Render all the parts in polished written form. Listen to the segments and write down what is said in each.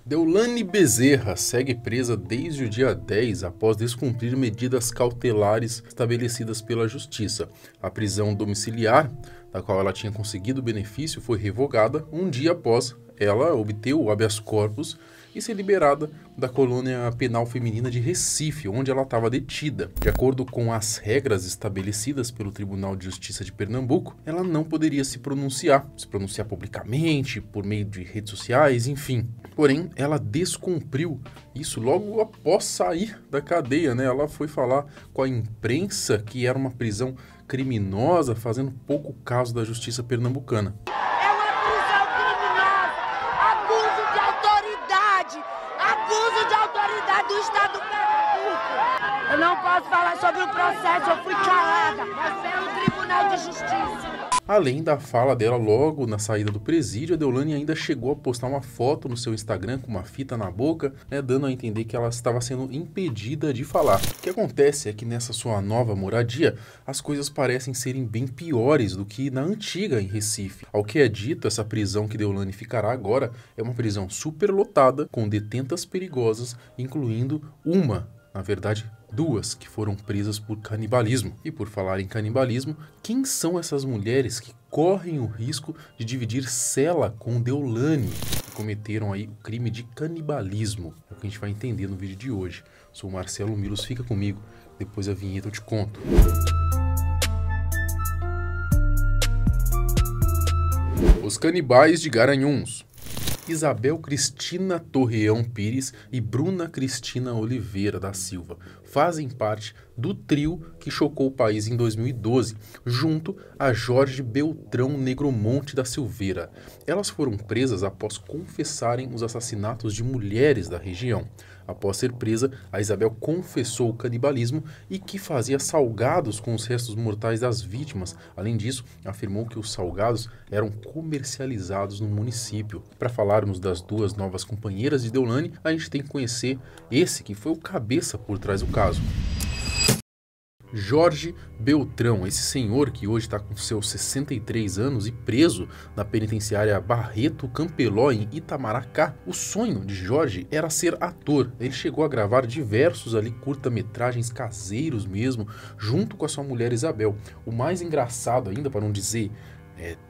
Deolane Bezerra segue presa desde o dia 10 após descumprir medidas cautelares estabelecidas pela Justiça. A prisão domiciliar, da qual ela tinha conseguido o benefício, foi revogada um dia após ela obter o habeas corpus e ser liberada da colônia penal feminina de Recife, onde ela estava detida. De acordo com as regras estabelecidas pelo Tribunal de Justiça de Pernambuco, ela não poderia se pronunciar publicamente, por meio de redes sociais, enfim. Porém, ela descumpriu isso logo após sair da cadeia, né? Ela foi falar com a imprensa que era uma prisão criminosa, fazendo pouco caso da justiça pernambucana. Abuso de autoridade do Estado do Pernambuco. Eu não posso falar sobre o processo, eu fui calada, mas pelo Tribunal de Justiça. Além da fala dela logo na saída do presídio, a Deolane ainda chegou a postar uma foto no seu Instagram com uma fita na boca, né, dando a entender que ela estava sendo impedida de falar. O que acontece é que nessa sua nova moradia, as coisas parecem serem bem piores do que na antiga em Recife. Ao que é dito, essa prisão que Deolane ficará agora é uma prisão superlotada, com detentas perigosas, incluindo na verdade, duas que foram presas por canibalismo. E por falar em canibalismo, quem são essas mulheres que correm o risco de dividir cela com Deolane, que cometeram aí o crime de canibalismo? É o que a gente vai entender no vídeo de hoje. Sou o Marcelo Milos, fica comigo, depois da vinheta eu te conto. Os canibais de Garanhuns. Isabel Cristina Torreão Pires e Bruna Cristina Oliveira da Silva fazem parte do trio que chocou o país em 2012, junto a Jorge Beltrão Negromonte da Silveira. Elas foram presas após confessarem os assassinatos de mulheres da região. Após ser presa, a Isabel confessou o canibalismo e que fazia salgados com os restos mortais das vítimas. Além disso, afirmou que os salgados eram comercializados no município. Para falarmos das duas novas companheiras de Deolane, a gente tem que conhecer esse que foi o cabeça por trás do caso. Jorge Beltrão, esse senhor que hoje está com seus 63 anos e preso na penitenciária Barreto Campeló em Itamaracá. O sonho de Jorge era ser ator. Ele chegou a gravar diversos curta-metragens caseiros mesmo, junto com a sua mulher Isabel. O mais engraçado ainda, para não dizer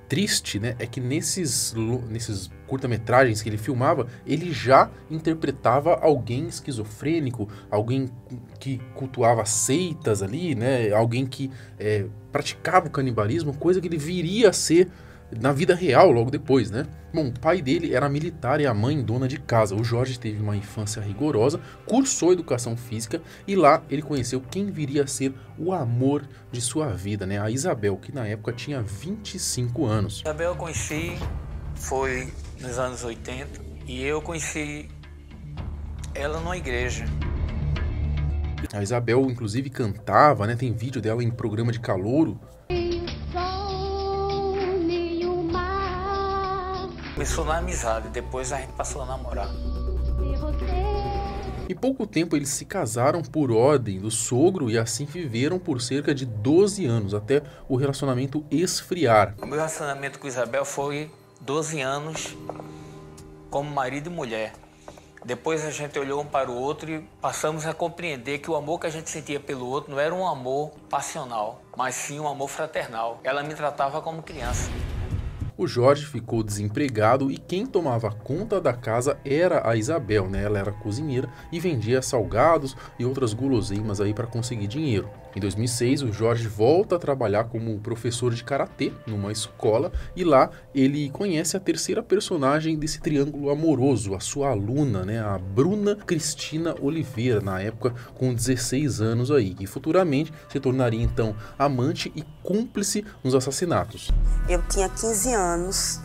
triste, né, é que nesses curta-metragens que ele filmava, ele já interpretava alguém esquizofrênico, alguém que cultuava seitas ali, né, alguém que praticava o canibalismo, coisa que ele viria a ser na vida real logo depois, né? Bom, o pai dele era militar e a mãe dona de casa. O Jorge teve uma infância rigorosa, cursou educação física e lá ele conheceu quem viria a ser o amor de sua vida, né? A Isabel, que na época tinha 25 anos. Isabel eu conheci, foi nos anos 80 e eu conheci ela numa igreja. A Isabel inclusive cantava, né? Tem vídeo dela em programa de calouro. Começou na amizade, depois a gente passou a namorar. Em pouco tempo eles se casaram por ordem do sogro e assim viveram por cerca de 12 anos, até o relacionamento esfriar. O meu relacionamento com Isabel foi 12 anos como marido e mulher. Depois a gente olhou um para o outro e passamos a compreender que o amor que a gente sentia pelo outro não era um amor passional, mas sim um amor fraternal. Ela me tratava como criança. O Jorge ficou desempregado e quem tomava conta da casa era a Isabel, né? Ela era cozinheira e vendia salgados e outras guloseimas aí para conseguir dinheiro. Em 2006, o Jorge volta a trabalhar como professor de karatê numa escola e lá ele conhece a terceira personagem desse triângulo amoroso, a sua aluna, né? A Bruna Cristina Oliveira, na época com 16 anos aí, e futuramente se tornaria então amante e cúmplice nos assassinatos. Eu tinha 15 anos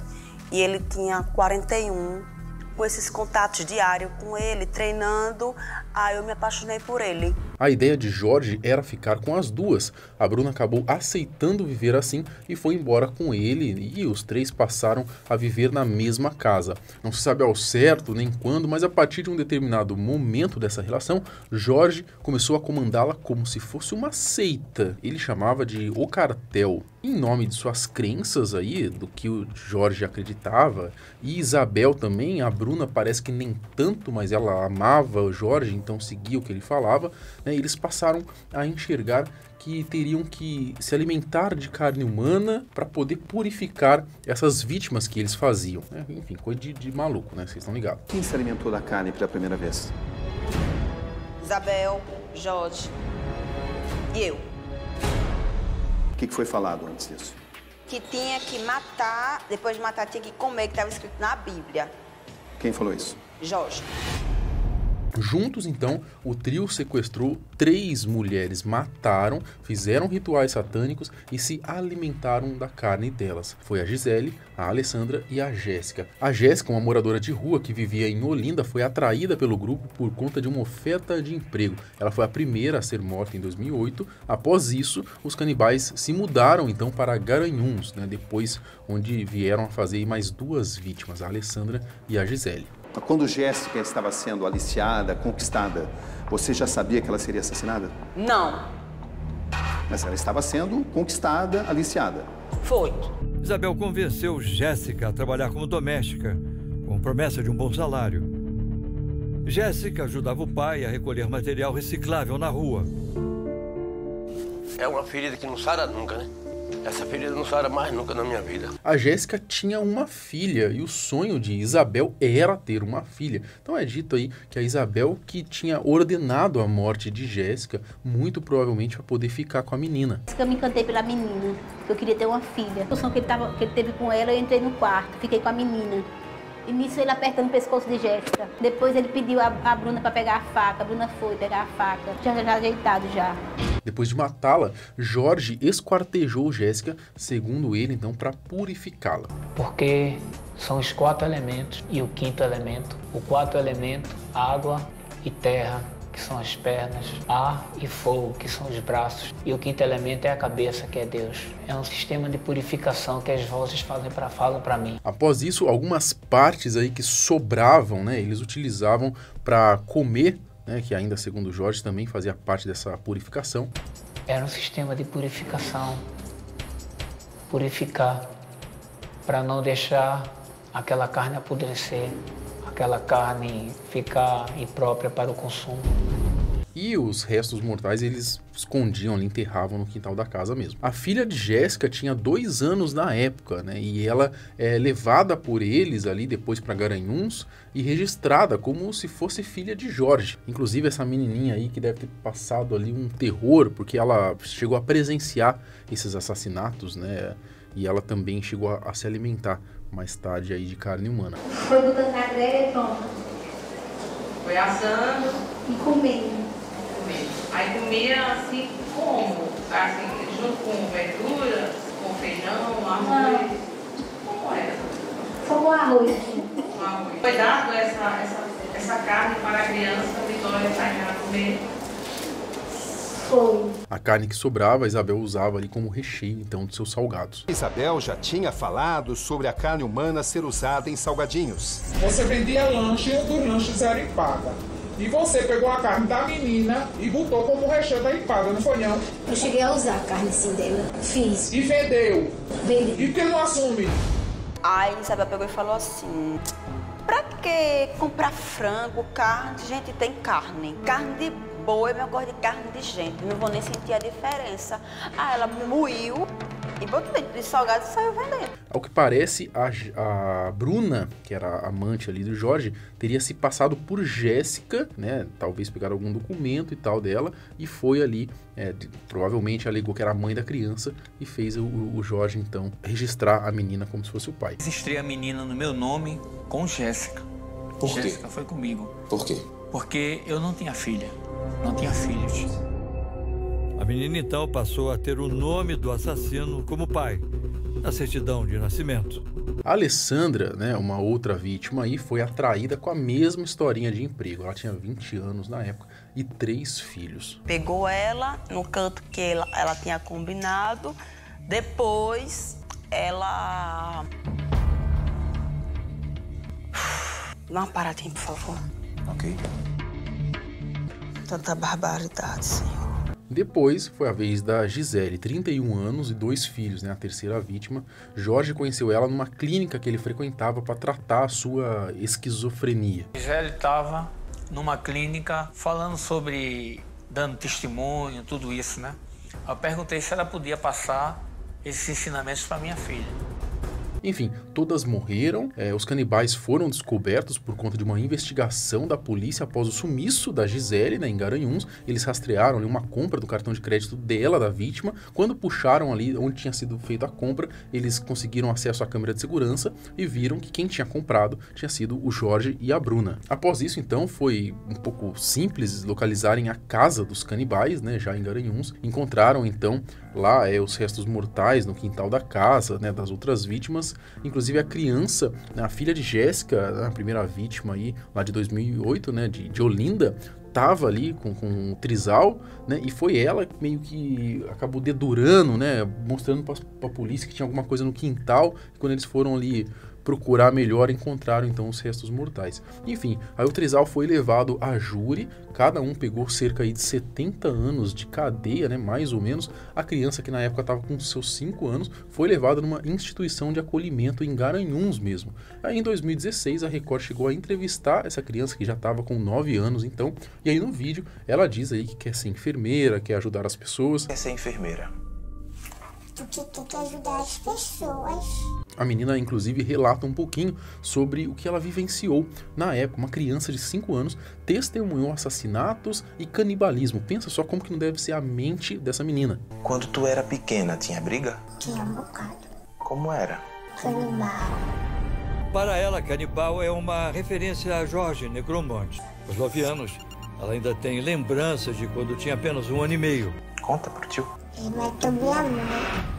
e ele tinha 41. Com esses contatos diários com ele, treinando, aí eu me apaixonei por ele. A ideia de Jorge era ficar com as duas. A Bruna acabou aceitando viver assim e foi embora com ele e os três passaram a viver na mesma casa. Não se sabe ao certo nem quando, mas a partir de um determinado momento dessa relação, Jorge começou a comandá-la como se fosse uma seita. Ele chamava de O Cartel. Em nome de suas crenças aí, do que o Jorge acreditava, e Isabel também, a Bruna parece que nem tanto, mas ela amava o Jorge, então seguia o que ele falava, né? Eles passaram a enxergar que teriam que se alimentar de carne humana para poder purificar essas vítimas que eles faziam. Né? Enfim, coisa de maluco, né? Vocês estão ligados. Quem se alimentou da carne pela primeira vez? Isabel, Jorge e eu. O que foi falado antes disso? Que tinha que matar, depois de matar tinha que comer, que estava escrito na Bíblia. Quem falou isso? Jorge. Juntos, então, o trio sequestrou 3 mulheres, mataram, fizeram rituais satânicos e se alimentaram da carne delas. Foi a Gisele, a Alessandra e a Jéssica. A Jéssica, uma moradora de rua que vivia em Olinda, foi atraída pelo grupo por conta de uma oferta de emprego. Ela foi a primeira a ser morta em 2008. Após isso, os canibais se mudaram, então, para Garanhuns, né? Depois, onde vieram a fazer mais 2 vítimas, a Alessandra e a Gisele. Quando Jéssica estava sendo aliciada, conquistada, você já sabia que ela seria assassinada? Não. Mas ela estava sendo conquistada, aliciada. Foi. Isabel convenceu Jéssica a trabalhar como doméstica, com promessa de um bom salário. Jéssica ajudava o pai a recolher material reciclável na rua. É uma ferida que não sara nunca, né? Essa ferida não sara mais nunca na minha vida. A Jéssica tinha uma filha e o sonho de Isabel era ter uma filha. Então é dito aí que a Isabel que tinha ordenado a morte de Jéssica, muito provavelmente para poder ficar com a menina. Eu me encantei pela menina, que eu queria ter uma filha. O som que ele teve com ela, eu entrei no quarto, fiquei com a menina. E nisso ele apertando o pescoço de Jéssica. Depois ele pediu a Bruna para pegar a faca. A Bruna foi pegar a faca. Já ajeitado já. Depois de matá-la, Jorge esquartejou Jéssica, segundo ele, então, para purificá-la. Porque são os 4 elementos e o 5º elemento. O 4º elemento, água e terra, que são as pernas, ar e fogo, que são os braços, e o 5º elemento é a cabeça, que é Deus. É um sistema de purificação que as vozes falam para mim. Após isso, algumas partes aí que sobravam, né, eles utilizavam para comer, né, que ainda segundo Jorge também fazia parte dessa purificação. Era um sistema de purificação, purificar, para não deixar aquela carne apodrecer, aquela carne ficar imprópria para o consumo. E os restos mortais eles escondiam ali, enterravam no quintal da casa mesmo. A filha de Jéssica tinha 2 anos na época, né? E ela é levada por eles ali depois para Garanhuns e registrada como se fosse filha de Jorge. Inclusive essa menininha aí que deve ter passado ali um terror, porque ela chegou a presenciar esses assassinatos, né? E ela também chegou a se alimentar mais tarde aí de carne humana. Foi botando na grelha e pronto. Foi assando E comendo. Aí comia assim como? Assim, junto com verdura, com feijão, arroz. Como era? Só com arroz. Com arroz. Foi dado essa carne para a criança Vitória Tainá comer. Foi. A carne que sobrava, a Isabel usava ali como recheio, então, dos seus salgados. Isabel já tinha falado sobre a carne humana ser usada em salgadinhos. Você vendia lanche e os lanches eram empada. E você pegou a carne da menina e botou como recheio da empada, não foi não? Eu cheguei a usar a carne sim dela. Fiz. E vendeu. Vendi. E por que não assume? Aí Isabel pegou e falou assim: pra que comprar frango, carne? Gente, tem carne. Carne de boi, eu gosto de carne de gente. Não vou nem sentir a diferença. Aí ela moiu e botou dentro de salgado e saiu vendendo. Ao que parece, a Bruna, que era a amante ali do Jorge, teria se passado por Jéssica, né? Talvez pegar algum documento e tal dela, e foi ali, provavelmente alegou que era a mãe da criança, e fez o Jorge, então, registrar a menina como se fosse o pai. Registrei a menina no meu nome com Jéssica. Por quê? Jéssica foi comigo. Por quê? Porque eu não tinha filha. Não tinha filhos. A menina então passou a ter o nome do assassino como pai, na certidão de nascimento. A Alessandra, né, uma outra vítima aí, foi atraída com a mesma historinha de emprego. Ela tinha 20 anos na época e 3 filhos. Pegou ela no canto que ela tinha combinado. Depois, ela... Dá uma paradinha, por favor. Ok. Tanta barbaridade, Senhor. Depois foi a vez da Gisele, 31 anos e 2 filhos, né, a terceira vítima. Jorge conheceu ela numa clínica que ele frequentava para tratar a sua esquizofrenia. Gisele estava numa clínica falando sobre, dando testemunho, tudo isso, né? Eu perguntei se ela podia passar esses ensinamentos para minha filha. Enfim, todas morreram. Os canibais foram descobertos por conta de uma investigação da polícia após o sumiço da Gisele, né, em Garanhuns. Eles rastrearam ali uma compra do cartão de crédito dela, da vítima. Quando puxaram ali onde tinha sido feita a compra, eles conseguiram acesso à câmera de segurança e viram que quem tinha comprado tinha sido o Jorge e a Bruna. Após isso, então, foi um pouco simples localizarem a casa dos canibais, né, já em Garanhuns. Encontraram, então, lá os restos mortais no quintal da casa, né, das outras vítimas. Inclusive a criança, né, a filha de Jéssica, a primeira vítima aí, lá de 2008, né, de Olinda, tava ali com o trisal, né, e foi ela que meio que acabou dedurando, né, mostrando pra polícia que tinha alguma coisa no quintal, e quando eles foram ali procurar melhor, encontraram então os restos mortais. Enfim, aí o trisal foi levado a júri, cada um pegou cerca aí de 70 anos de cadeia, né, mais ou menos. A criança, que na época estava com seus 5 anos, foi levada numa instituição de acolhimento em Garanhuns mesmo. Aí em 2016 a Record chegou a entrevistar essa criança que já estava com 9 anos então, e aí no vídeo ela diz aí que quer ser enfermeira, quer ajudar as pessoas. Quer ser enfermeira? Porque tem que ajudar as pessoas. A menina, inclusive, relata um pouquinho sobre o que ela vivenciou. Na época, uma criança de 5 anos testemunhou assassinatos e canibalismo. Pensa só como que não deve ser a mente dessa menina. Quando tu era pequena, tinha briga? Tinha um bocado. Como era? Canibal. Para ela, canibal é uma referência a Jorge Negromante. Aos 9 anos, ela ainda tem lembranças de quando tinha apenas 1 ano e meio. Conta pro tio. Ele matou minha mãe.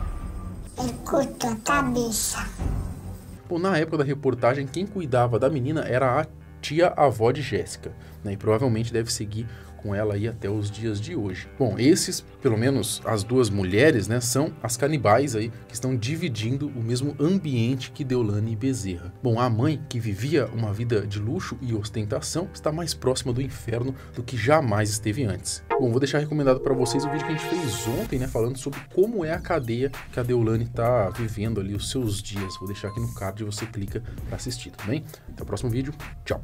Ele cortou a cabeça. Bom, na época da reportagem, quem cuidava da menina era a tia-avó de Jéssica, né? E provavelmente deve seguir com ela aí até os dias de hoje. Bom, esses, pelo menos as 2 mulheres, né, são as canibais aí que estão dividindo o mesmo ambiente que Deolane Bezerra. Bom, a mãe, que vivia uma vida de luxo e ostentação, está mais próxima do inferno do que jamais esteve antes. Bom, vou deixar recomendado para vocês o vídeo que a gente fez ontem, né, falando sobre como é a cadeia que a Deolane está vivendo ali os seus dias. Vou deixar aqui no card e você clica para assistir, tá bem? Até o próximo vídeo. Tchau!